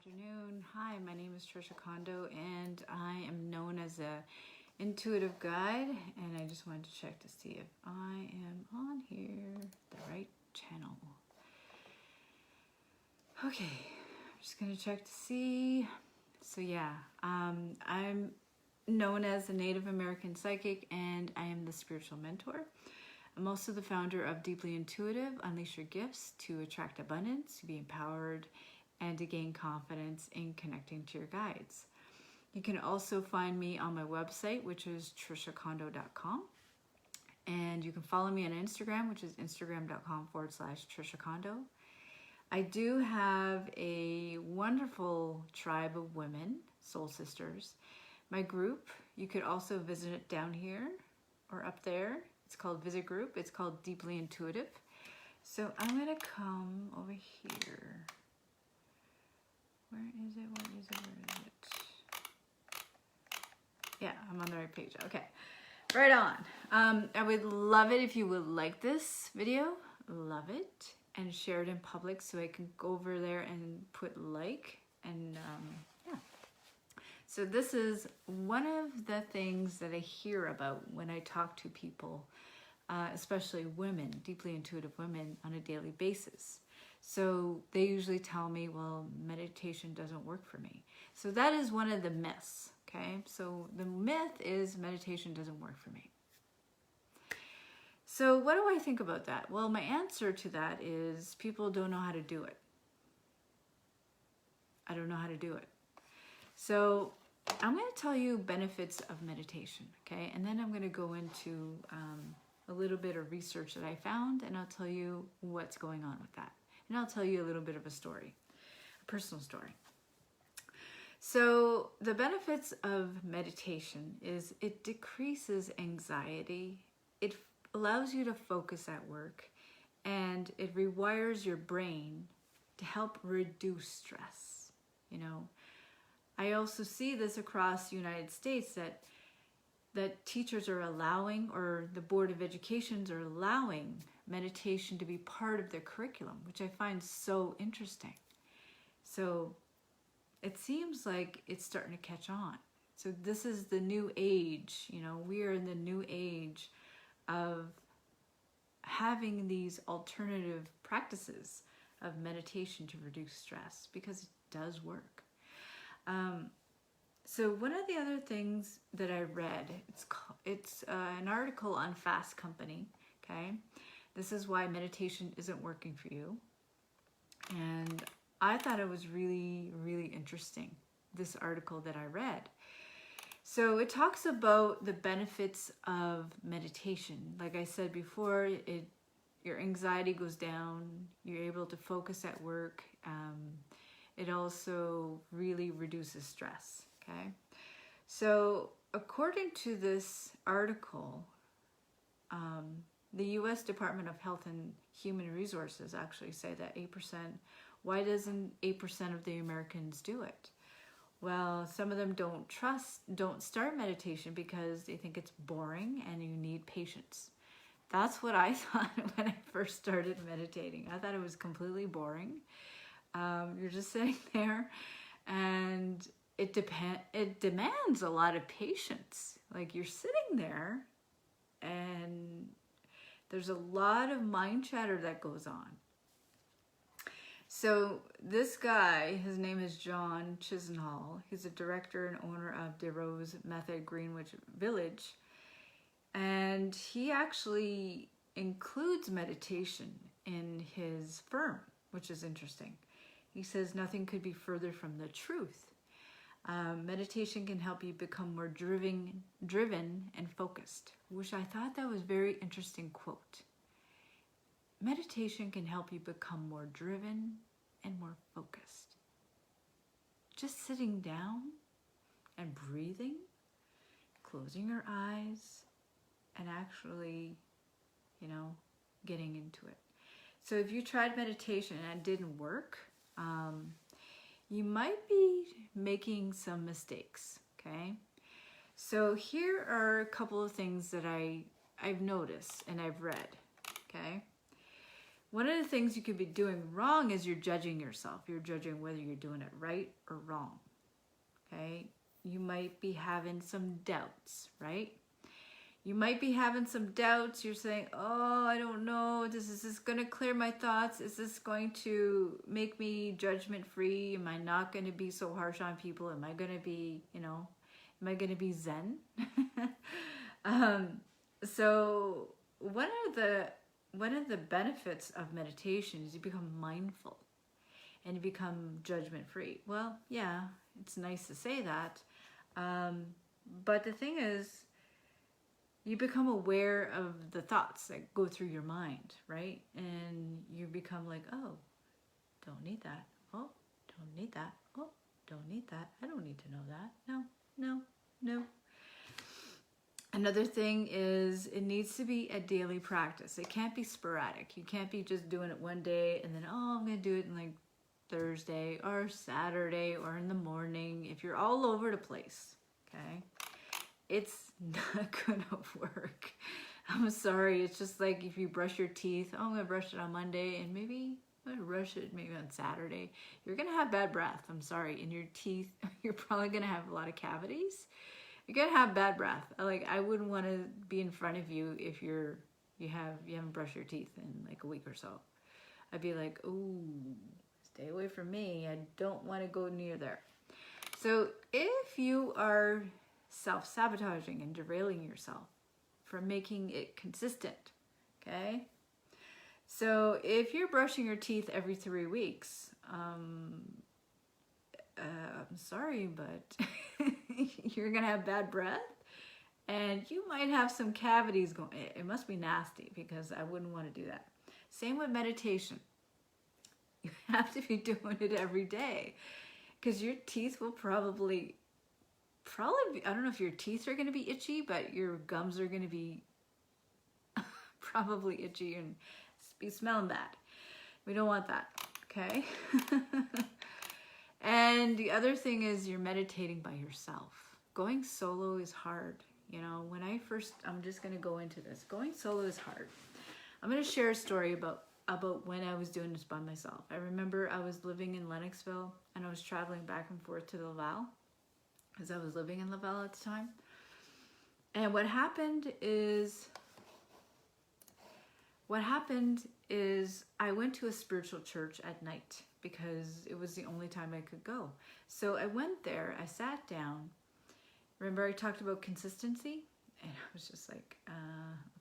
afternoon. Hi, my name is Trisha Kondo and I am known as a intuitive guide, and I just wanted to check to see if I am on here, the right channel. Okay, I'm just gonna check to see. So yeah, I'm known as a Native American psychic and I am the spiritual mentor. I'm also the founder of Deeply Intuitive, Unleash Your Gifts to attract abundance, to be empowered, and to gain confidence in connecting to your guides. You can also find me on my website, which is trishakondo.com. And you can follow me on Instagram, which is instagram.com/trishakondo. I do have a wonderful tribe of women, soul sisters. My group, you could also visit it down here or up there. It's called Visit Group. It's called Deeply Intuitive. So I'm going to come over here. Where is it? Where is it? Where is it? Yeah, I'm on the right page. Okay, right on. I would love it if you would like this video. Love it. And share it in public so I can go over there and put like. And yeah. So this is one of the things that I hear about when I talk to people, especially women, deeply intuitive women, on a daily basis. So they usually tell me, well, meditation doesn't work for me. So that is one of the myths, okay? So the myth is meditation doesn't work for me. So what do I think about that? Well, my answer to that is people don't know how to do it. I don't know how to do it. So I'm going to tell you benefits of meditation, okay? And then I'm going to go into a little bit of research that I found, and I'll tell you what's going on with that. And I'll tell you a little bit of a story, a personal story. So the benefits of meditation is it decreases anxiety, it allows you to focus at work, and it rewires your brain to help reduce stress. You know, I also see this across the United States that teachers are allowing, or the Board of Educations are allowing meditation to be part of their curriculum, which I find so interesting. So it seems like it's starting to catch on. So this is the new age, you know, we are in the new age of having these alternative practices of meditation to reduce stress, because it does work. So one of the other things that I read, it's an article on Fast Company, okay? This is why meditation isn't working for you. And I thought it was really, really interesting, this article that I read. So it talks about the benefits of meditation. Like I said before, your anxiety goes down, you're able to focus at work. It also really reduces stress, okay? So according to this article, the U.S. Department of Health and Human Resources actually say that 8%, why doesn't 8% of the Americans do it? Well, some of them don't start meditation because they think it's boring and you need patience. That's what I thought when I first started meditating. I thought it was completely boring. You're just sitting there, and it demands a lot of patience. Like, you're sitting there and there's a lot of mind chatter that goes on. So this guy, his name is John Chisenhall. He's a director and owner of DeRose Method Greenwich Village. And he actually includes meditation in his firm, which is interesting. He says nothing could be further from the truth. Meditation can help you become more driven and focused, which I thought that was a very interesting quote. Meditation can help you become more driven and more focused. Just sitting down and breathing, closing your eyes, and actually, you know, getting into it. So if you tried meditation and it didn't work, you might be making some mistakes, okay? So here are a couple of things that I've noticed and I've read, okay? one of the things you could be doing wrong is you're judging yourself. You're judging whether you're doing it right or wrong. Okay? You might be having some doubts, right? You might be having some doubts. You're saying, oh, I don't know. Is this going to clear my thoughts? Is this going to make me judgment free? Am I not going to be so harsh on people? Am I going to be, am I going to be Zen? So one of the benefits of meditation is you become mindful and you become judgment free. Well, yeah, it's nice to say that. But the thing is, you become aware of the thoughts that go through your mind, right? And you become like, oh, don't need that. Oh, don't need that. Oh, don't need that. I don't need to know that. No, no, no. Another thing is it needs to be a daily practice. It can't be sporadic. You can't be just doing it one day and then, oh, I'm going to do it in like Thursday or Saturday or in the morning. If you're all over the place, okay? It's not gonna work. I'm sorry. It's just like if you brush your teeth, oh, I'm gonna brush it on Monday and maybe I'm gonna brush it maybe on Saturday. You're gonna have bad breath. I'm sorry. In your teeth, you're probably gonna have a lot of cavities. You're gonna have bad breath. Like, I wouldn't want to be in front of you if you haven't brushed your teeth in like a week or so. I'd be like, ooh, stay away from me. I don't want to go near there. So if you are self-sabotaging and derailing yourself from making it consistent, okay? So if you're brushing your teeth every 3 weeks, I'm sorry, but you're gonna have bad breath and you might have some cavities going. It must be nasty because I wouldn't want to do that. Same with meditation. You have to be doing it every day because your teeth will probably, I don't know if your teeth are going to be itchy, but your gums are going to be probably itchy and be smelling bad. We don't want that, okay? And the other thing is you're meditating by yourself. Going solo is hard. I'm just going to go into this. Going solo is hard. I'm going to share a story about when I was doing this by myself. I remember I was living in Lennoxville and I was traveling back and forth to Laval, because I was living in Laval at the time. And what happened is I went to a spiritual church at night because it was the only time I could go. So I went there, I sat down. Remember I talked about consistency? And I was just like,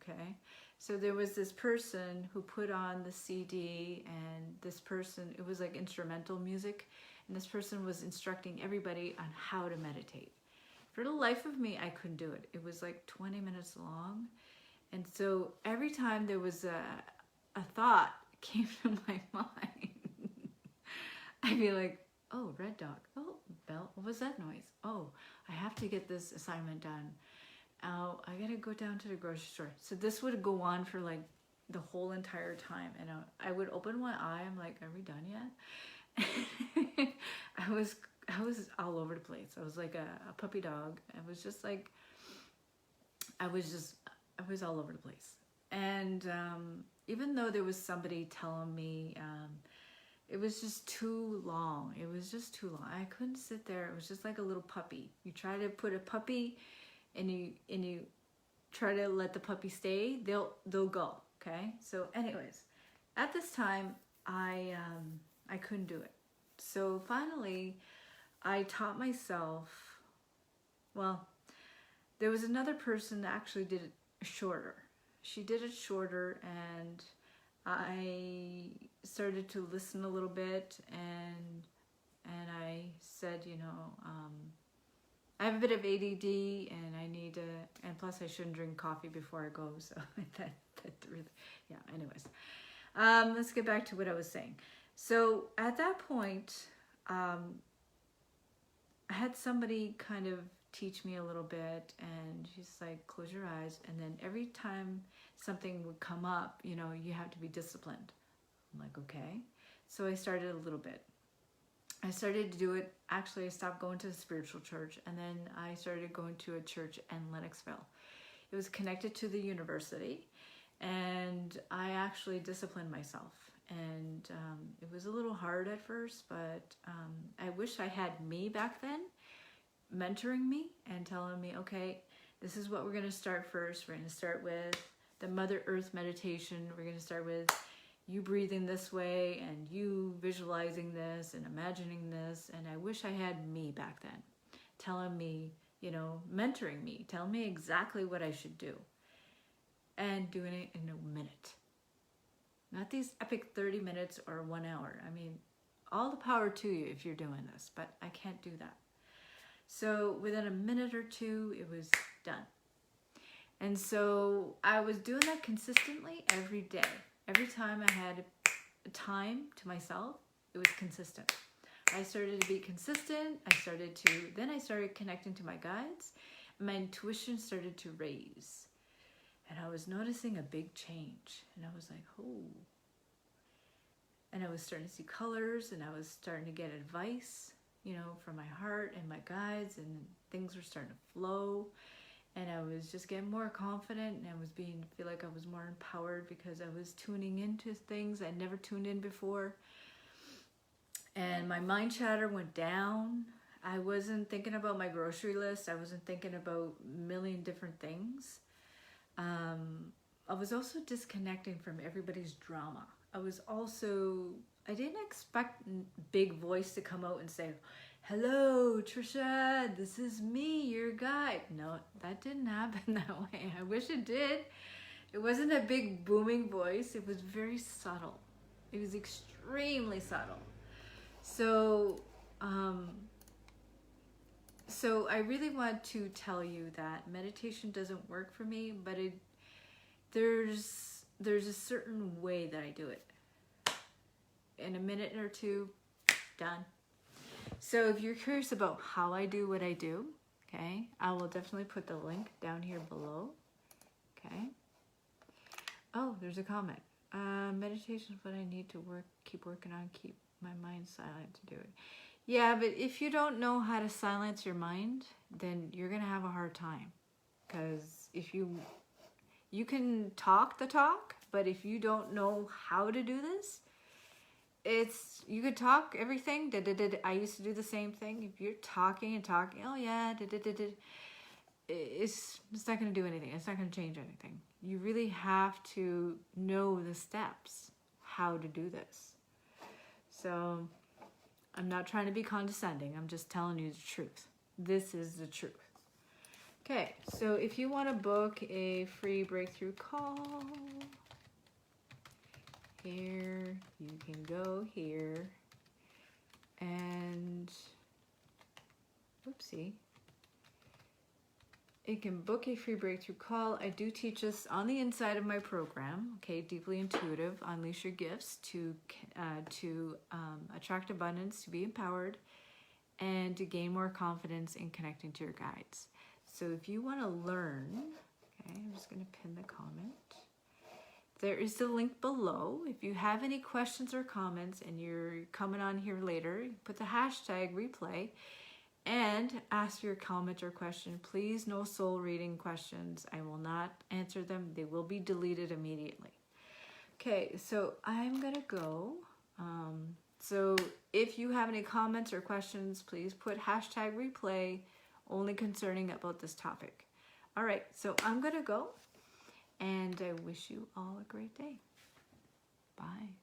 okay. So there was this person who put on the CD, and this person, it was like instrumental music. And this person was instructing everybody on how to meditate. For the life of me, I couldn't do it. It was like 20 minutes long. And so every time there was a thought came to my mind, I'd be like, oh, red dog. Oh, bell. What was that noise? Oh, I have to get this assignment done. Oh, I got to go down to the grocery store. So this would go on for like the whole entire time. And I would open one eye. I'm like, are we done yet? I was all over the place. I was like a puppy dog. I was just like, I was all over the place. And even though there was somebody telling me, it was just too long. It was just too long. I couldn't sit there. It was just like a little puppy. You try to put a puppy and you try to let the puppy stay, they'll go. Okay. So anyways, at this time, I couldn't do it. So finally, I taught myself, well, there was another person that actually did it shorter. She did it shorter, and I started to listen a little bit, and I said, I have a bit of ADD, and I need to, and plus I shouldn't drink coffee before I go, so that really, yeah, anyways. Let's get back to what I was saying. So at that point, I had somebody kind of teach me a little bit, and she's like, close your eyes, and then every time something would come up, you have to be disciplined. I'm like, okay. So I started a little bit. I started to do it. Actually, I stopped going to the spiritual church, and then I started going to a church in Lennoxville. It was connected to the university, and I actually disciplined myself. And it was a little hard at first, but I wish I had me back then mentoring me and telling me, okay, this is what we're going to start first. We're going to start with the Mother Earth meditation. We're going to start with you breathing this way and you visualizing this and imagining this. And I wish I had me back then telling me, you know, mentoring me, telling me exactly what I should do and doing it in a minute. Not these epic 30 minutes or 1 hour. I mean, all the power to you if you're doing this, but I can't do that. So within a minute or two, it was done. And so I was doing that consistently every day. Every time I had a time to myself, it was consistent. I started to be consistent. Then I started connecting to my guides. My intuition started to raise. And I was noticing a big change. And I was like, oh. And I was starting to see colors, and I was starting to get advice, you know, from my heart and my guides, and things were starting to flow. And I was just getting more confident, and I was feel like I was more empowered because I was tuning into things I never tuned in before. And my mind chatter went down. I wasn't thinking about my grocery list. I wasn't thinking about a million different things. I was also disconnecting from everybody's drama. I didn't expect big voice to come out and say, hello, Trisha, this is me, your guide. No, that didn't happen that way. I wish it did. It wasn't a big booming voice. It was very subtle. It was extremely subtle. So I really want to tell you that meditation doesn't work for me, but there's a certain way that I do it. In a minute or two, done. So if you're curious about how I do what I do, okay, I will definitely put the link down here below. Okay. Oh, there's a comment. Meditation is what I need to keep working on, keep my mind silent to do it. Yeah, but if you don't know how to silence your mind, then you're going to have a hard time. Because if you can talk the talk, but if you don't know how to do this, you could talk everything. I used to do the same thing. If you're talking, oh yeah, it's not going to do anything. It's not going to change anything. You really have to know the steps, how to do this. So I'm not trying to be condescending. I'm just telling you the truth. This is the truth. Okay, so if you want to book a free breakthrough call, here, you can go here, and, whoopsie, you can book a free breakthrough call. I do teach this on the inside of my program, okay, Deeply Intuitive, Unleash Your Gifts to attract abundance, to be empowered, and to gain more confidence in connecting to your guides. So if you want to learn, okay, I'm just going to pin the comment. There is the link below. If you have any questions or comments and you're coming on here later, put the hashtag replay and ask your comment or question. Please, no soul reading questions. I will not answer them. They will be deleted immediately. Okay, so I'm going to go. So if you have any comments or questions, please put hashtag replay only concerning about this topic. All right, so I'm going to go. And I wish you all a great day. Bye.